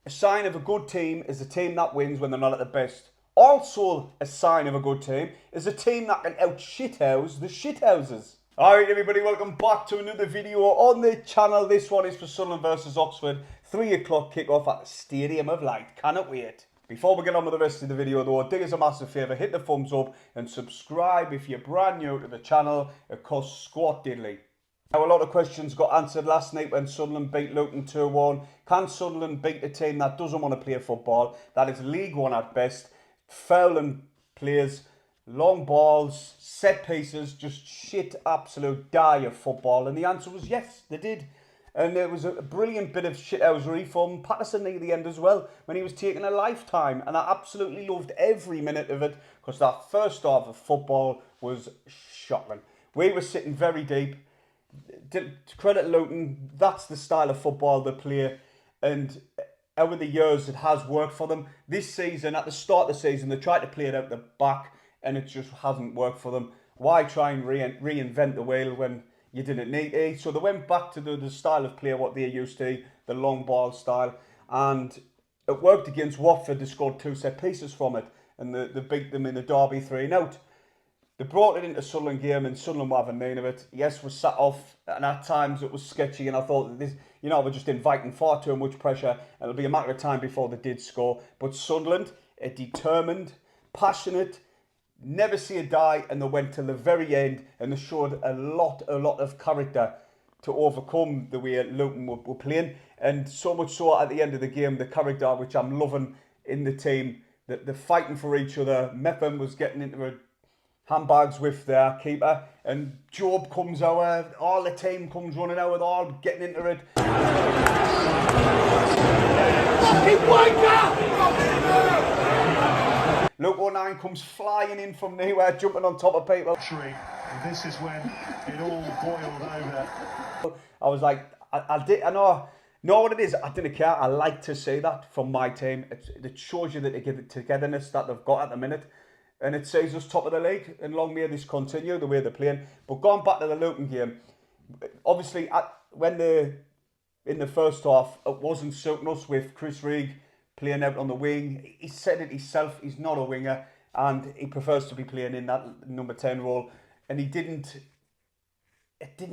A sign of a good team is a team that wins when they're not at the best. Also, a sign of a good team is a team that can out-shithouse the shithouses. Alright everybody, welcome back to another video on the channel. This one is for Sunderland versus Oxford. 3 o'clock kickoff at the Stadium of Light. Cannot wait. Before we get on with the rest of the video though, do us a massive favour, hit the thumbs up and subscribe if you're brand new to the channel. It costs squat diddly. Now, a lot of questions got answered last night when Sunderland beat Luton 2-1. Can Sunderland beat a team that doesn't want to play football, that is League One at best, fouling players, long balls, set pieces, just shit, absolute dire football? And the answer was yes, they did. And there was a brilliant bit of shithousery from Patterson near the end as well, when he was taking a lifetime. And I absolutely loved every minute of it, because that first half of football was shocking. We were sitting very deep. To credit Luton, that's the style of football they play, and over the years it has worked for them. This season, at the start of the season, they tried to play it out the back and it just hasn't worked for them. Why try and reinvent the wheel when you didn't need to? So they went back to the style of play what they used to, the long ball style, and it worked against Watford. They scored 2 set pieces from it and they beat them in the derby 3-0. They brought it into Sunderland game and Sunderland were having none of it. Yes, was sat off and at times it was sketchy, and I thought that this, we're just inviting far too much pressure and it'll be a matter of time before they did score. But Sunderland are determined, passionate, never see a die, and they went till the very end and they showed a lot of character to overcome the way Luton were playing. And so much so at the end of the game, the character which I'm loving in the team, that they're fighting for each other. Mepham was getting into a handbags with their keeper, and Job comes out, all the team comes running out, all getting into it. Fucking wake up! Luke 09 comes flying in from nowhere, jumping on top of people. This is when it all boiled over. I was like, I know what it is. I didn't care. I like to see that from my team. It shows you that they give it togetherness that they've got at the minute. And it says us top of the league, and long may this continue the way they're playing. But going back to the Luton game, obviously when in the first half, it wasn't suiting us with Chris Reig playing out on the wing. He said it himself, he's not a winger, and he prefers to be playing in that number 10 role. And it didn't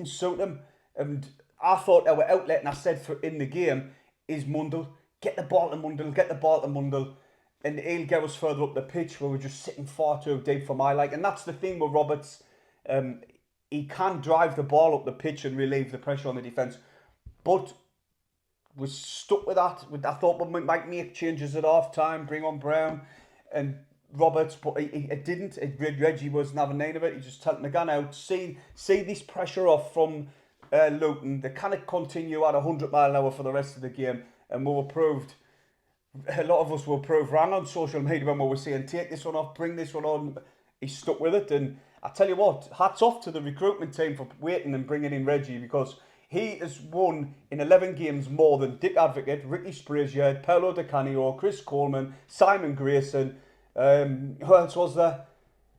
suit him. And I thought our outlet, and I said in the game, is Mundle. Get the ball to Mundle, get the ball to Mundle. And he'll get us further up the pitch where we're just sitting far too deep for my like. And that's the thing with Roberts. He can drive the ball up the pitch and relieve the pressure on the defence. But we're stuck with that. I thought we might make changes at half time, bring on Brown and Roberts, but it didn't. Reggie wasn't having none of it. He just took McGann out. See this pressure off from Luton. They cannot continue at 100 mile an hour for the rest of the game. And we were proved. A lot of us will prove wrong on social media when we were saying, take this one off, bring this one on. He's stuck with it. And I tell you what, hats off to the recruitment team for waiting and bringing in Reggie, because he has won in 11 games more than Dick Advocate, Ricky Sprazier, Paolo Di Canio, Chris Coleman, Simon Grayson. Who else was there?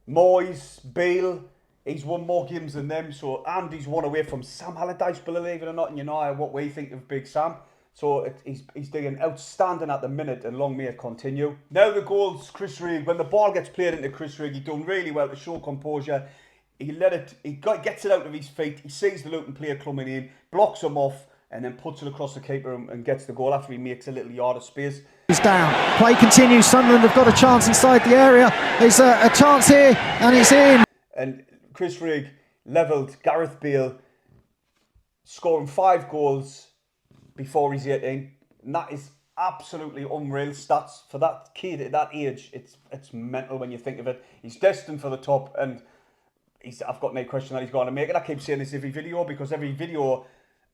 Moyes, Beale. He's won more games than them. So, and he's won away from Sam Allardyce, believe it or not. And you know what we think of Big Sam. So he's doing outstanding at the minute, and long may it continue. Now the goals, Chris Reig. When the ball gets played into Chris Reig, he's done really well to show composure. He gets it out of his feet. He sees the Luton player coming in, blocks him off, and then puts it across the keeper and gets the goal after he makes a little yard of space. He's down. Play continues. Sunderland have got a chance inside the area. There's a chance here, and he's in. And Chris Reig levelled Gareth Bale, scoring 5 goals before he's 18, and that is absolutely unreal stats for that kid at that age. It's mental when you think of it. He's destined for the top, and I've got no question that he's going to make it. I keep saying this every video, because every video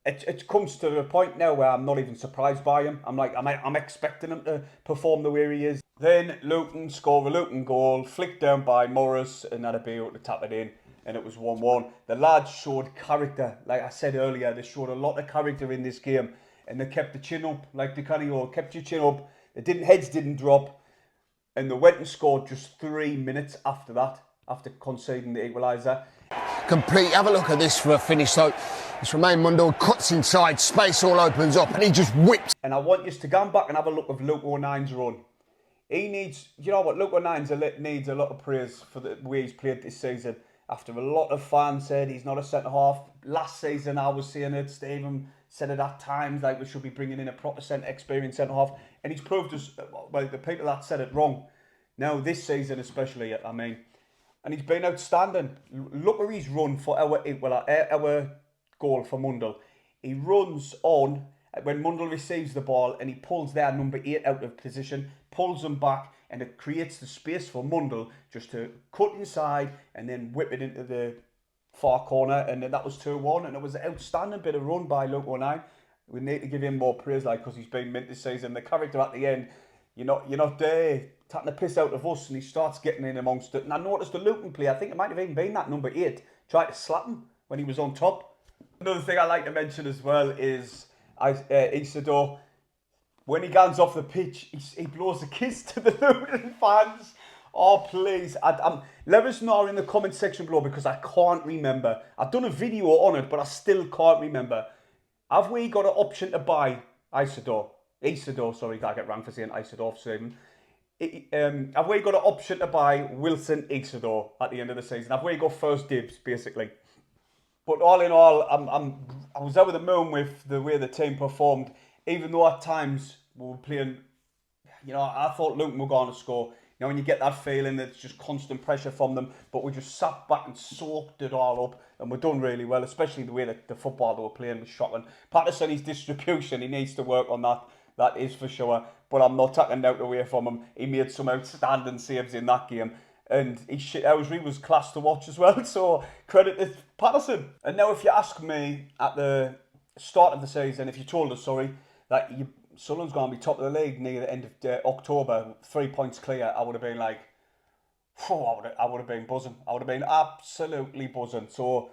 it comes to a point now where I'm not even surprised by him. I'm expecting him to perform the way he is. Then Luton score a Luton goal, flicked down by Morris, and that'd be able to tap it in. And it was 1-1. The lads showed character. Like I said earlier, they showed a lot of character in this game. And they kept the chin up, like Di Canio, kept your chin up. Heads didn't drop. And they went and scored just 3 minutes after that, after conceding the equaliser. complete. Have a look at this for a finish. So it's Romain Mundle, cuts inside, space all opens up, and he just whips. And I want you to go back and have a look of Luke O'Nine's run. He needs, you know what, Luke O'Nine needs a lot of praise for the way he's played this season. After a lot of fans said he's not a centre-half. Last season I was saying it, Stephen said it at times, like we should be bringing in a proper experienced centre-half. And he's proved us, well, the people that said it wrong. Now this season especially, I mean, and he's been outstanding. Look at his run for our goal for Mundle. He runs on when Mundle receives the ball and he pulls their number 8 out of position, pulls them back, and it creates the space for Mundle just to cut inside and then whip it into the far corner, and then that was 2-1, and it was an outstanding bit of run by Luke O'Nine. We need to give him more praise, like, because he's been mint this season. The character at the end, you're not there taking the piss out of us, and he starts getting in amongst it. And I noticed the Luton player, I think it might have even been that number 8, tried to slap him when he was on top. Another thing I like to mention as well is Isidore. When he gets off the pitch, he blows a kiss to the Luton fans. Oh, please. Let us know in the comment section below, because I can't remember. I've done a video on it, but I still can't remember. Have we got an option to buy Isidore, sorry, I get wrong for saying Isidore, Stephen. Have we got an option to buy Wilson Isidore at the end of the season? Have we got first dibs, basically? But all in all, I was over the moon with the way the team performed, even though at times we were playing, you know, I thought Luton were going to score. You know, when you get that feeling that it's just constant pressure from them, but we just sat back and soaked it all up, and we're done really well, especially the way that the football they were playing was shocking. Patterson, his distribution, he needs to work on that. That is for sure. But I'm not taking doubt away from him. He made some outstanding saves in that game. And he was class to watch as well. So credit to Patterson. And now if you ask me at the start of the season, if you told us, that Sunderland's going to be top of the league near the end of October, 3 points clear, I would have been like, I would have been buzzing. I would have been absolutely buzzing. So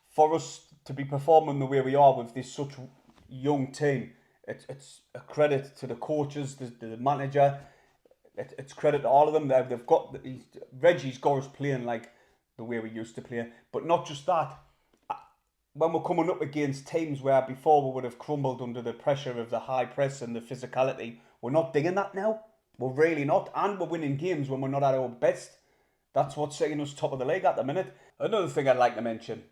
for us to be performing the way we are with this such young team, it's a credit to the coaches, the manager. It's credit to all of them. They've got Reggie's got us playing like the way we used to play. But not just that. When we're coming up against teams where before we would have crumbled under the pressure of the high press and the physicality, we're not digging that now. We're really not. And we're winning games when we're not at our best. That's what's setting us top of the league at the minute. Another thing I'd like to mention,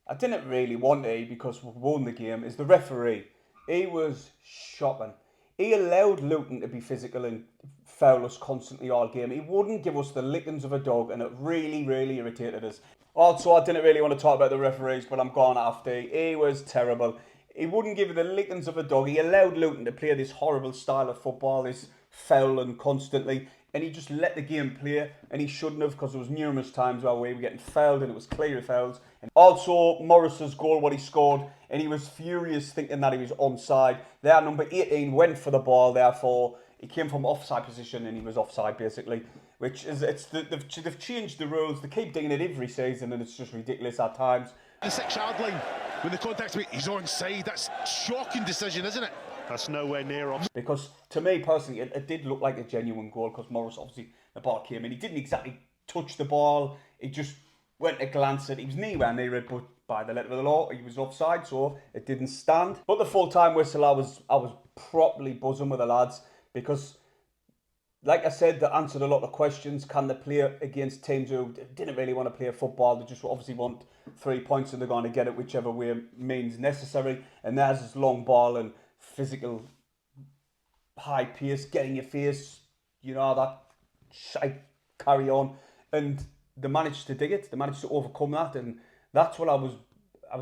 I didn't really want to because we won the game, is the referee. He was shocking. He allowed Luton to be physical and foul us constantly all game. He wouldn't give us the lickings of a dog, and it really, really irritated us. Also, I didn't really want to talk about the referees, but I'm going after. He was terrible. He wouldn't give you the lickings of a dog. He allowed Luton to play this horrible style of football, this fouling constantly, and he just let the game play, and he shouldn't have, because there was numerous times where we were getting fouled, and it was clear fouls. And also, Morris's goal, what he scored, and he was furious thinking that he was onside. Their number 18 went for the ball, therefore he came from offside position and he was offside basically. Which is, they've changed the rules. They keep doing it every season, and it's just ridiculous at times. The 6-yard line, when the contact, he's onside. That's a shocking decision, isn't it? That's nowhere near off. Because to me personally, it did look like a genuine goal, because Morris, obviously, the ball came in. He didn't exactly touch the ball. He just went to glance at it. He was nowhere near it, but by the letter of the law, he was offside, so it didn't stand. But the full-time whistle, I was properly buzzing with the lads, because, like I said, they answered a lot of questions. Can they play against teams who didn't really want to play football? They just obviously want 3 points, and they're going to get it whichever way means necessary. And there's this long ball and physical high pace, getting your face, you know, that shite carry on. And they managed to dig it. They managed to overcome that. And that's what I was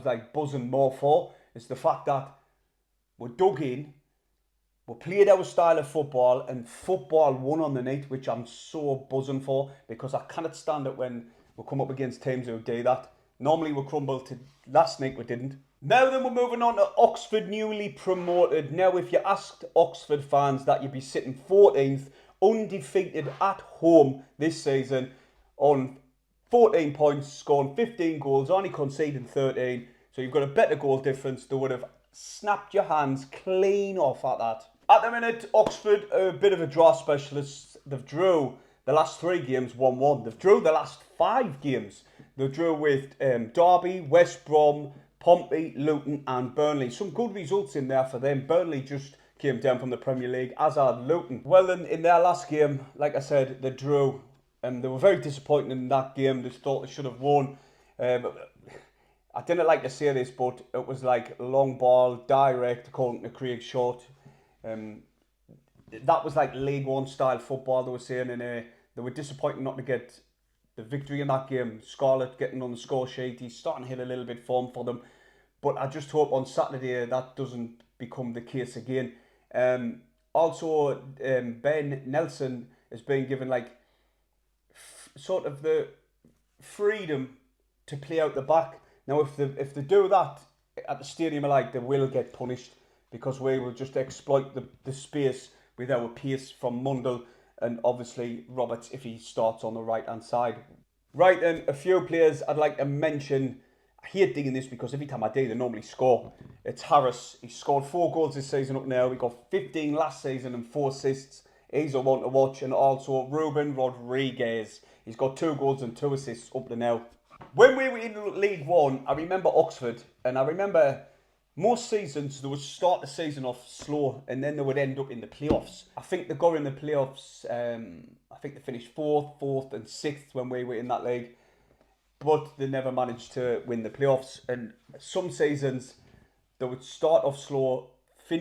like buzzing more for, is the fact that we're dug in, we played our style of football, and football won on the night, which I'm so buzzing for, because I cannot stand it when we come up against teams who do that. Normally we crumble. Last night we didn't. Now then, we're moving on to Oxford, newly promoted. Now, if you asked Oxford fans, that you'd be sitting 14th, undefeated at home this season, on 14 points, scoring 15 goals, only conceding 13. So you've got a better goal difference. They would have snapped your hands clean off at that. At the minute, Oxford are a bit of a draw specialist. They've drew the last 3 games 1-1. They've drew the last 5 games. They drew with Derby, West Brom, Pompey, Luton and Burnley. Some good results in there for them. Burnley just came down from the Premier League, as had Luton. Well, in their last game, like I said, they drew. And they were very disappointed in that game. They thought they should have won. I didn't like to say this, but it was like long ball, direct, according to Craig Short. That was like League One style football, they were saying, and they were disappointed not to get the victory in that game. Scarlett getting on the score sheet, he's starting to hit a little bit form for them. But I just hope on Saturday that doesn't become the case again. Also, Ben Nelson has been given like sort of the freedom to play out the back. Now, if they do that at the stadium, like, they will get punished, because we will just exploit the space with our pace from Mundell and obviously Roberts if he starts on the right hand side. Right then, a few players I'd like to mention. I hate digging this because every time I do, they normally score. It's Harris. He scored 4 goals this season up now. He got 15 last season and 4 assists. He's a one to watch. And also Ruben Rodriguez. He's got 2 goals and 2 assists up to now. When we were in League One, I remember Oxford, and I remember most seasons they would start the season off slow and then they would end up in the playoffs. I think they got in the playoffs, I think they finished 4th and 6th when we were in that league, but they never managed to win the playoffs. And some seasons they would start off slow, get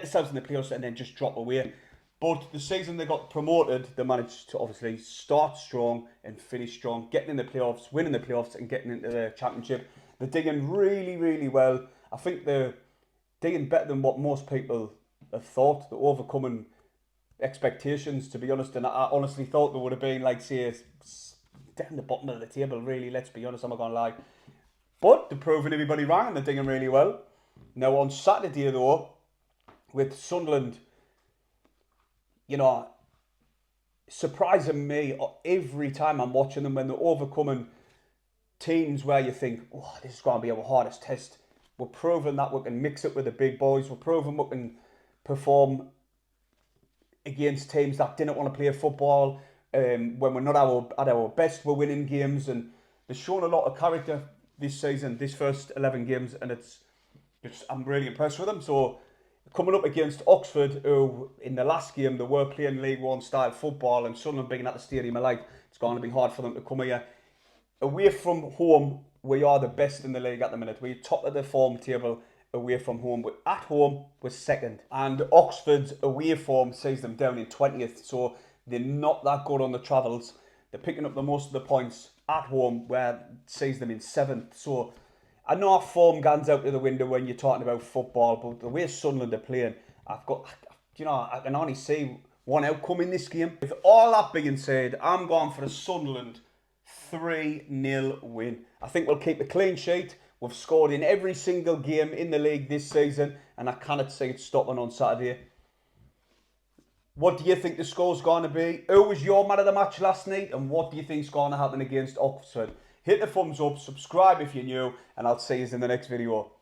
themselves in the playoffs and then just drop away. But the season they got promoted, they managed to obviously start strong and finish strong, getting in the playoffs, winning the playoffs and getting into the championship. They're digging really, really well. I think they're digging better than what most people have thought. They're overcoming expectations, to be honest. And I honestly thought they would have been, like, say, down the bottom of the table, really. Let's be honest, I'm not going to lie. But they're proving everybody wrong and they're digging really well. Now, on Saturday, though, with Sunderland, you know, surprising me every time I'm watching them when they're overcoming teams where you think, oh, this is going to be our hardest test. We're proving that we can mix it with the big boys. We're proving we can perform against teams that didn't want to play football. When we're not at our best, we're winning games. And they've shown a lot of character this season, this first 11 games. And I'm really impressed with them. So, coming up against Oxford, who in the last game they were playing League One style football, and Sunderland being at the stadium, it's going to be hard for them to come here. Away from home, we are the best in the league at the minute. We're top of the form table away from home. But at home, we're second. And Oxford's away form sees them down in 20th. So they're not that good on the travels. They're picking up the most of the points at home, where it sees them in 7th. So I know our form guns out of the window when you're talking about football, but the way Sunderland are playing, I can only see one outcome in this game. With all that being said, I'm going for a Sunderland 3-0 win. I think we'll keep a clean sheet. We've scored in every single game in the league this season, and I cannot see it stopping on Saturday. What do you think the score's going to be? Who was your man of the match last night, and what do you think is going to happen against Oxford? Hit the thumbs up, subscribe if you're new, and I'll see you in the next video.